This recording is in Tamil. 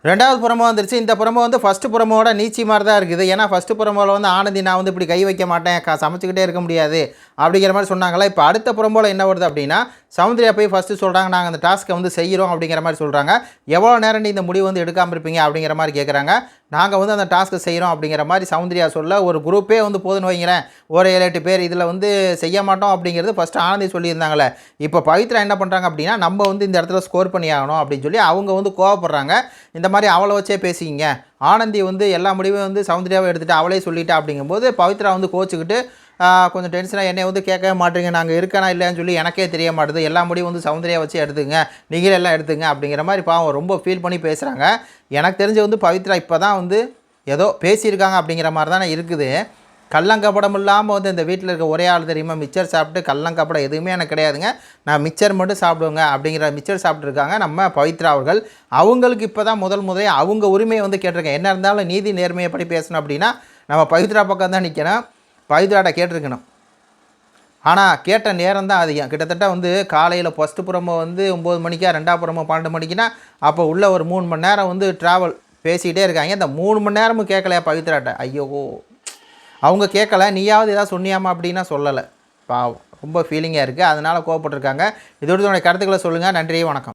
2வது புறமோ வந்துருச்சு. இந்த புறமோ வந்து ஃபர்ஸ்ட் புறமோட நீச்சி மாரி தான் இருக்குது. ஏன்னா ஃபர்ஸ்ட் புறமோல வந்து ஆனந்தி நான் வந்து இப்படி கை வைக்க மாட்டேன், சமைச்சுக்கிட்டே இருக்க முடியாது அப்படிங்கிற மாரி சொன்னாங்களா. இப்போ அடுத்த புறம்போல என்ன வருது அப்படின்னா, சௌந்தர்யா போய் ஃபர்ஸ்ட்டு சொல்றாங்க, நாங்க அந்த டாஸ்க்க வந்து செய்றோம் அப்படிங்கிற மாரி சொல்றாங்க. எவ்வளோ நேரம் நீ இந்த முடிவு வந்து எடுக்காம இருப்பீங்க அப்படிங்கிற மாரி கேட்குறாங்க. நாங்க வந்து அந்த டாஸ்க்க செய்றோம் அப்படிங்கிற மாரி சௌந்தர்யா சொல்ல, ஒரு குரூப்பே வந்து போதுன்னு வைங்களேன். ஒரு 7, 8 பேர் இதில வந்து செய்ய மாட்டோம் அப்படிங்கிறது ஃபர்ஸ்ட்டு ஆனந்தி சொல்லியிருந்தாங்களே. இப்போ பவித்ரா என்ன பண்றாங்க அப்படின்னா, நம்ம வந்து இந்த இடத்துல ஸ்கோர் பண்ணி ஆகணும் அப்படின்னு சொல்லி அவங்க வந்து கோவப்படுறாங்க. இந்த மாரி அவள வச்சே பேசிக்கிங்க. ஆனந்தி வந்து எல்லா முடிவும் வந்து சௌந்தர்யாவ எடுத்துட்டு அவளே சொல்லிட்டா அப்படிங்கும்போது, பவித்ரா வந்து கோச்சுக்கிட்டு கொஞ்சம் டென்ஷனா என்னைய வந்து கேட்கவே மாட்றீங்க. நாங்க இருக்கனா இல்லையான்னு சொல்லி எனக்கே தெரிய மாட்டுது. எல்லா முடிவும் வந்து சௌந்தர்யா வச்சு எடுத்துங்க. நீங்களே எல்லாம் எடுத்துங்க அப்படிங்கிற மாரி பாவம் ரொம்ப ஃபீல் பண்ணி பேசுறாங்க. எனக்கு தெரிஞ்சு வந்து பவித்ரா இப்ப தான் வந்து ஏதோ பேசியிருக்காங்க அப்படிங்கிற மாரி தானே இருக்குது. கள்ளங்கபடம் இல்லாம வந்து இந்த வீட்ல இருக்க ஒரே ஆள் தெரியுமா? மிச்சர் சாப்பிட்டு கள்ளங்கபடம் எதுவுமே எனக்கு கிடையாதுங்க. நான் மிச்சர் மட்டும் சாப்பிடுவேங்க அப்படிங்கிற மிச்சர் சாப்பிட்டுருக்காங்க நம்ம பவித்ரா அவர்கள். அவங்களுக்கு இப்ப தான் முதலே அவங்க உரிமைய வந்து கேட்டிருக்கேன். என்ன இருந்தாலும் நீதி நேர்மையப்படி பேசணும் அப்படின்னா, நம்ம பவித்ரா பக்கம் தான் நிக்கணும். பவித்ராட்ட கேட்டிருக்கணும். ஆனா, கேட்ட நேரம் தான் அதிகம். கிட்டத்தட்ட வந்து காலையில ஃபர்ஸ்ட் புறமோ வந்து 9 மணிக்கா, 2வது புறமோ 12 மணிக்குன்னா, அப்போ உள்ள ஒரு 3 மணி நேரம் வந்து டிராவல் பேசிக்கிட்டே இருக்காங்க. இந்த 3 மணி நேரமும் கேட்கலையா பவித்ராட்ட? ஐயோ! அவங்க கேட்கல. நீயாவது ஏதாவது சொன்னியாமா அப்படின்னா சொல்லல. பாவம். ரொம்ப ஃபீலிங்கா இருக்கு. அதனால கோவப்பட்டுருக்காங்க. இதோட உங்களுடைய கருத்துக்கள சொல்லுங்க. நன்றி, வணக்கம்.